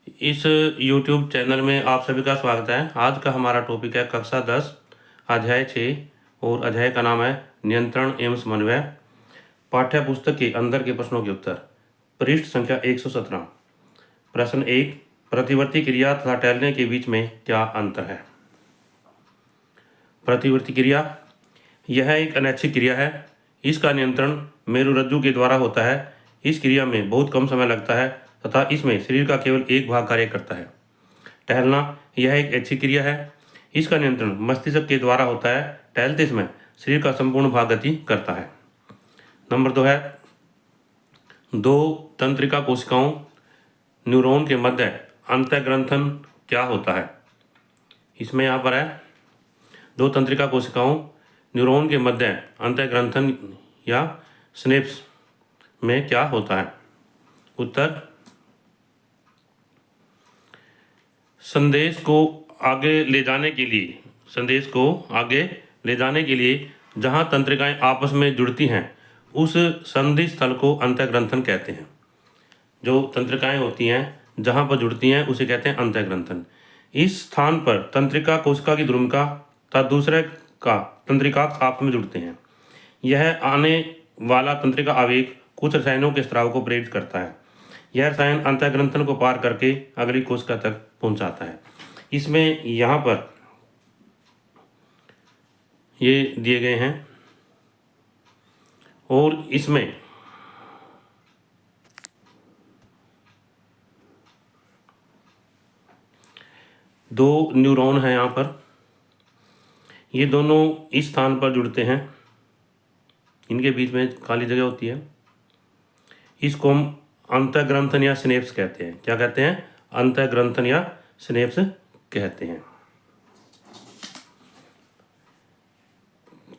इस YouTube channel में आप सभी का स्वागत है। आज का हमारा टॉपिक है कक्षा 10 अध्याय 6 और अध्याय का नाम है नियंत्रण एवं समन्वय। पाठ्य पुस्तक के अंदर के प्रश्नों के उत्तर। पृष्ठ संख्या 117। प्रश्न 1, प्रतिवर्ती क्रिया तथा टहलने के बीच में क्या अंतर है? प्रतिवर्ती क्रिया यह एक अनैच्छिक क्रिया है। इसका नियंत्रण मेरुरज्जु के द्वारा होता है। इस क्रिया में बहुत कम समय लगता है तथा इसमें शरीर का केवल एक भाग कार्य करता है। टहलना यह एक ऐच्छिक क्रिया है। इसका नियंत्रण मस्तिष्क के द्वारा होता है। टहलते समय शरीर का संपूर्ण भाग गति करता है। नंबर 2 है, दो तंत्रिका कोशिकाओं न्यूरॉन के मध्य अंतःग्रंथन क्या होता है? इसमें यहाँ पर है, दो तंत्रिका कोशिकाओं न्यूरॉन के मध्य अंतःग्रंथन या स्नेप्स में क्या होता है? उत्तर, संदेश को आगे ले जाने के लिए जहां तंत्रिकाएं आपस में जुड़ती हैं उस संधि स्थल को अंतःग्रंथन कहते हैं। जो तंत्रिकाएं होती हैं जहां पर जुड़ती हैं उसे कहते हैं अंतःग्रंथन। इस स्थान पर तंत्रिका कोशिका की ध्रुविका तथा दूसरे का तंत्रिकाक्ष आपस में जुड़ते हैं। यह आने वाला तंत्रिका आवेग कुछ रसायनों के स्राव को प्रेरित करता है। यह रसायन अंतःग्रंथन को पार करके अगली कोशिका तक पहुंचाता है। इसमें यहाँ पर ये दिए गए हैं और इसमें दो न्यूरॉन हैं। यहाँ पर ये दोनों इस स्थान पर जुड़ते हैं। इनके बीच में खाली जगह होती है। इसको हम अंतःग्रंथन या सिनेप्स कहते हैं। क्या कहते हैं? अंतःग्रंथन या सिनेप्स कहते हैं।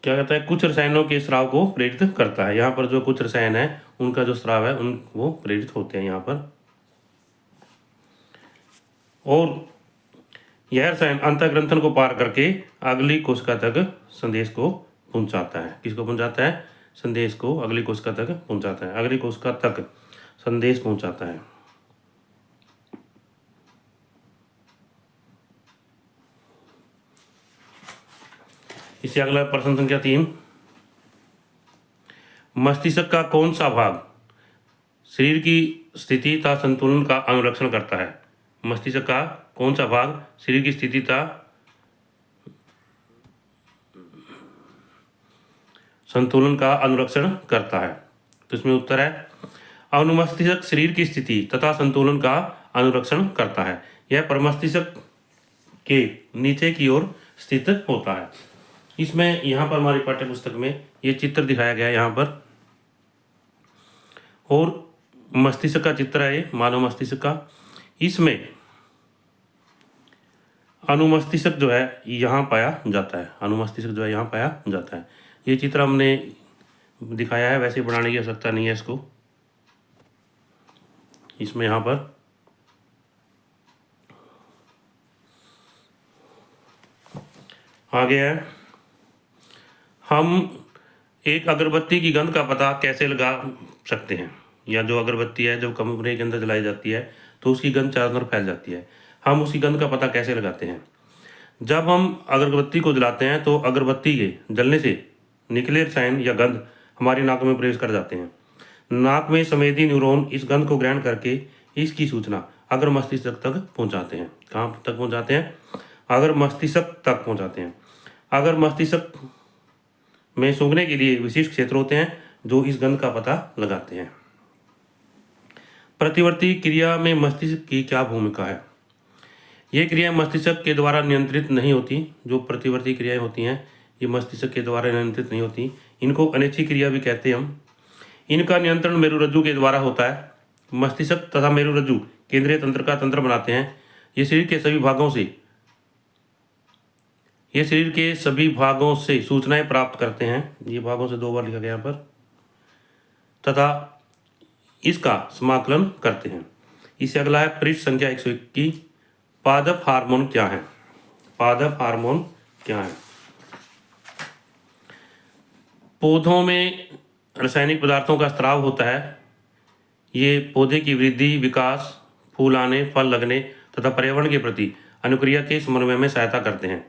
क्या कहता है? कुछ रसायनों के स्राव को प्रेरित करता है। यहाँ पर जो कुछ रसायन है उनका जो स्राव है वो प्रेरित होते हैं यहाँ पर। और यह रसायन अंतःग्रंथन को पार करके अगली कोशिका तक संदेश को पहुंचाता है। किसको पहुंचाता है? संदेश को अगली कोशिका तक पहुंचाता है। अगली कोशिका तक संदेश पहुंचाता है। इससे अगला प्रश्न संख्या 3, मस्तिष्क का कौन सा भाग शरीर की स्थिति तथा संतुलन का अनुरक्षण करता है? मस्तिष्क का कौन सा भाग शरीर की स्थिति तथा संतुलन का अनुरक्षण करता है? तो इसमें उत्तर है, अनुमस्तिष्क शरीर की स्थिति तथा संतुलन का अनुरक्षण करता है। यह प्रमस्तिष्क के नीचे की ओर स्थित होता है। इसमें यहाँ पर हमारी पाठ्य पुस्तक में ये चित्र दिखाया गया है यहाँ पर, और मस्तिष्क का चित्र है ये, मानव मस्तिष्क का। इसमें अनुमस्तिष्क जो है यहाँ पाया जाता है। अनुमस्तिष्क जो है यहाँ पाया जाता है। ये चित्र हमने दिखाया है, वैसे बनाने की आवश्यकता नहीं है इसको। इसमें यहाँ पर आगे है, हम एक अगरबत्ती की गंध का पता कैसे लगा सकते हैं? या जो अगरबत्ती है जब कमरे के अंदर जलाई जाती है तो उसकी गंध चारों तरफ फैल जाती है। हम उसकी गंध का पता कैसे लगाते हैं? जब हम अगरबत्ती को जलाते हैं तो अगरबत्ती के जलने से निकले रसायन या गंध हमारी नाक में प्रवेश कर जाते हैं। नाक में संवेदी न्यूरॉन इस गंध को ग्रहण करके इसकी सूचना अगर मस्तिष्क तक पहुंचाते हैं। कहाँ तक पहुंचाते हैं? अगर मस्तिष्क तक पहुंचाते हैं। अगर मस्तिष्क में सूंघने के लिए विशिष्ट क्षेत्र होते हैं जो इस गंध का पता लगाते हैं। प्रतिवर्ती क्रिया में मस्तिष्क की क्या भूमिका है? ये क्रिया मस्तिष्क के द्वारा नियंत्रित नहीं होती। जो प्रतिवर्ती क्रियाएं होती हैं ये मस्तिष्क के द्वारा नियंत्रित नहीं होती। इनको अनैच्छिक क्रिया भी कहते हैं हम। इनका नियंत्रण मेरुरज्जु के द्वारा होता है। मस्तिष्क तथा मेरुरज्जु केंद्रीय तंत्र का तंत्र बनाते हैं। ये शरीर के सभी भागों से सूचनाएं प्राप्त करते हैं। ये भागों से 2 बार लिखा गया यहाँ पर। तथा इसका समाकलन करते हैं। इससे अगला है पृष्ठ संख्या 121, पादप हार्मोन क्या है? पादप हार्मोन क्या है? पौधों में रासायनिक पदार्थों का स्राव होता है। ये पौधे की वृद्धि, विकास, फूल आने, फल लगने तथा पर्यावरण के प्रति अनुक्रिया के समन्वय में सहायता करते हैं।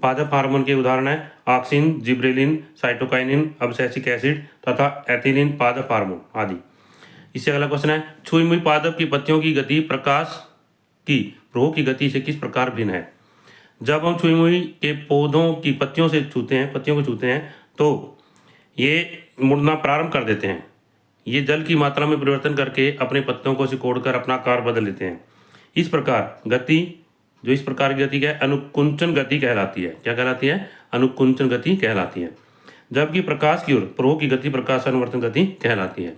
पादप हार्मोन के उदाहरण हैं ऑक्सिन, जिब्रेलिन, साइटोकाइनिन, अब्सिसिक एसिड तथा एथिलीन पादप हार्मोन आदि। इससे अगला क्वेश्चन है, छुई मुई पादप की पत्तियों की गति प्रकाश की प्रवाह की गति से किस प्रकार भिन्न है? जब हम छुई मुई के पौधों की पत्तियों को छूते हैं तो ये मुड़ना प्रारंभ कर देते हैं। ये जल की मात्रा में परिवर्तन करके अपने पत्तों को सिकोड़कर अपना आकार बदल लेते हैं। इस प्रकार की गति क्या है? अनुकुंचन गति कहलाती है। क्या कहलाती है? अनुकुंचन गति कहलाती है। जबकि प्रकाश की ओर प्रवाह की गति प्रकाशानुवर्तन गति कहलाती है।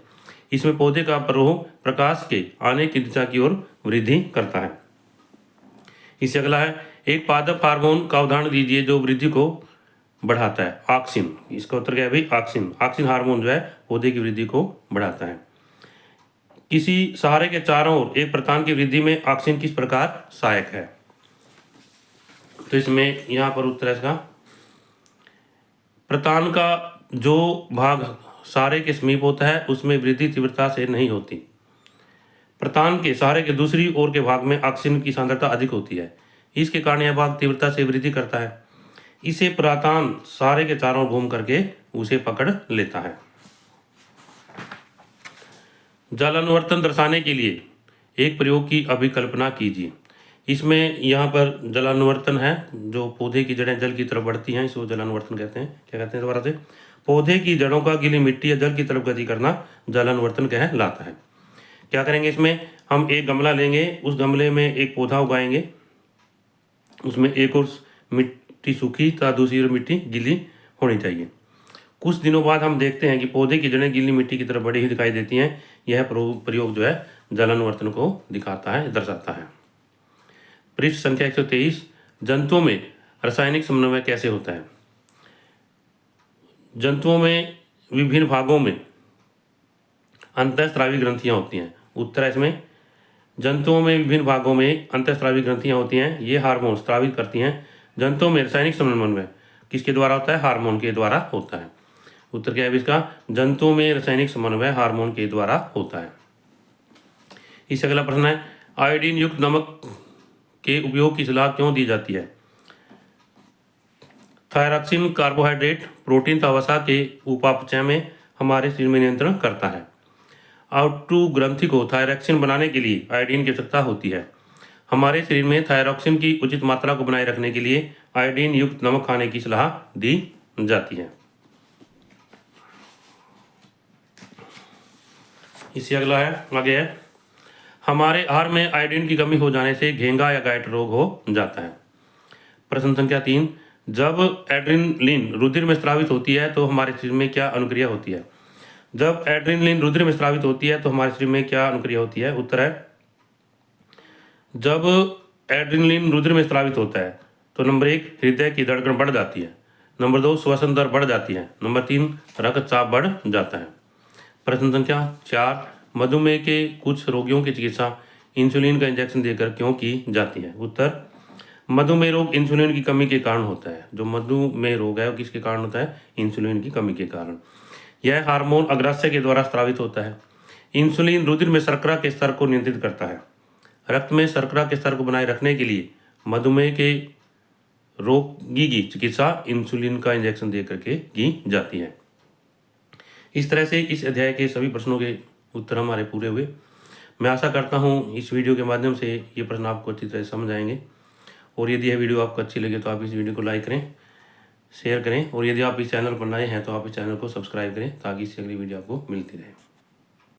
इसमें पौधे का प्रवाह प्रकाश के आने की दिशा की ओर वृद्धि करता है। इससे अगला है, एक पादप हार्मोन का उदाहरण दीजिए जो वृद्धि को बढ़ाता है। ऑक्सिन। इसका उत्तर क्या है भाई? ऑक्सिन। ऑक्सिन हार्मोन जो है पौधे की वृद्धि को बढ़ाता है। किसी सहारे के चारों ओर एक प्रतान की वृद्धि में ऑक्सिन किस प्रकार सहायक है? तो इसमें यहाँ पर उत्तर है इसका, प्रतान का जो भाग सहारे के समीप होता है उसमें वृद्धि तीव्रता से नहीं होती। प्रतान के सहारे के दूसरी ओर के भाग में ऑक्सीजन की सांद्रता अधिक होती है। इसके कारण यह भाग तीव्रता से वृद्धि करता है। इसे प्रतान सहारे के चारों ओर घूम करके उसे पकड़ लेता है। जल अनुवर्तन दर्शाने के लिए एक प्रयोग की अभिकल्पना कीजिए। इसमें यहाँ पर जलानुवर्तन है, जो पौधे की जड़ें जल की तरफ बढ़ती हैं, इसको जलानुवर्तन कहते हैं। क्या कहते हैं दोबारा से? पौधे की जड़ों का गीली मिट्टी या जल की तरफ गति करना जलानुवर्तन कहलाता है। क्या करेंगे इसमें? हम एक गमला लेंगे, उस गमले में एक पौधा उगाएंगे, उसमें एक और मिट्टी सूखी तथा दूसरी ओर मिट्टी गीली होनी चाहिए। कुछ दिनों बाद हम देखते हैं कि पौधे की जड़ें गीली मिट्टी की तरफ बढ़ी हुई दिखाई देती हैं। यह प्रयोग जो है जलानुवर्तन को दिखाता है, दर्शाता है। पृष्ठ संख्या 123, जंतुओं में रासायनिक समन्वय कैसे होता है? जंतुओं में विभिन्न भागों में अंतःस्रावी ग्रंथियां होती हैं। उत्तर है इसमें, जंतुओं में विभिन्न भागों में अंतःस्रावी ग्रंथियां होती हैं। ये हार्मोन स्रावित करती हैं। जंतुओं में रासायनिक समन्वय किसके द्वारा होता है? हार्मोन के द्वारा होता है। उत्तर क्या है इसका? जंतुओं में रासायनिक समन्वय हार्मोन के द्वारा होता है। इससे अगला प्रश्न है, आयोडीन युक्त नमक के उपयोग की सलाह क्यों दी जाती है? थायरॉक्सिन कार्बोहाइड्रेट, प्रोटीन तथा वसा के उपापचय में हमारे शरीर में नियंत्रण करता है। आउटू ग्रंथि को थायरॉक्सिन बनाने के लिए आयोडीन की आवश्यकता होती है। हमारे शरीर में थायरॉक्सिन की उचित मात्रा को बनाए रखने के लिए आयोडीन युक्त नमक खाने की सलाह दी जाती है। इससे अगला है, आगे है, हमारे आहार में आयोडीन की कमी हो जाने से घेंगा या गाइट रोग हो जाता है। प्रश्न संख्या 3, जब एड्रेनलिन रुधिर में स्रावित होती है तो हमारे शरीर में क्या अनुक्रिया होती है? जब एड्रेनलिन रुधिर में स्रावित होती है तो हमारे शरीर में क्या अनुक्रिया होती है? उत्तर है, जब एड्रेनलिन रुधिर में स्रावित होता है तो नंबर 1, हृदय की धड़कन बढ़ जाती है। नंबर 2, श्वसन दर बढ़ जाती है। नंबर 3, रक्तचाप बढ़ जाता है। प्रश्न संख्या 4, मधुमेह के कुछ रोगियों की चिकित्सा इंसुलिन का इंजेक्शन देकर क्यों की जाती है? उत्तर, मधुमेह रोग इंसुलिन की कमी के कारण होता है। जो मधुमेह रोग है वो किसके कारण होता है? इंसुलिन की कमी के कारण। यह हार्मोन अग्राशय के द्वारा स्रावित होता है। इंसुलिन रुधिर में शर्करा के स्तर को नियंत्रित करता है। रक्त में शर्करा के स्तर को बनाए रखने के लिए मधुमेह के रोगी की चिकित्सा इंसुलिन का इंजेक्शन दे करके की जाती है। इस तरह से इस अध्याय के सभी प्रश्नों के उत्तर हमारे पूरे हुए। मैं आशा करता हूँ इस वीडियो के माध्यम से ये प्रश्न आपको अच्छी तरह समझ आएंगे। और यदि यह वीडियो आपको अच्छी लगे तो आप इस वीडियो को लाइक करें, शेयर करें, और यदि आप इस चैनल पर नए हैं तो आप इस चैनल को सब्सक्राइब करें ताकि इससे अगली वीडियो आपको मिलती रहे।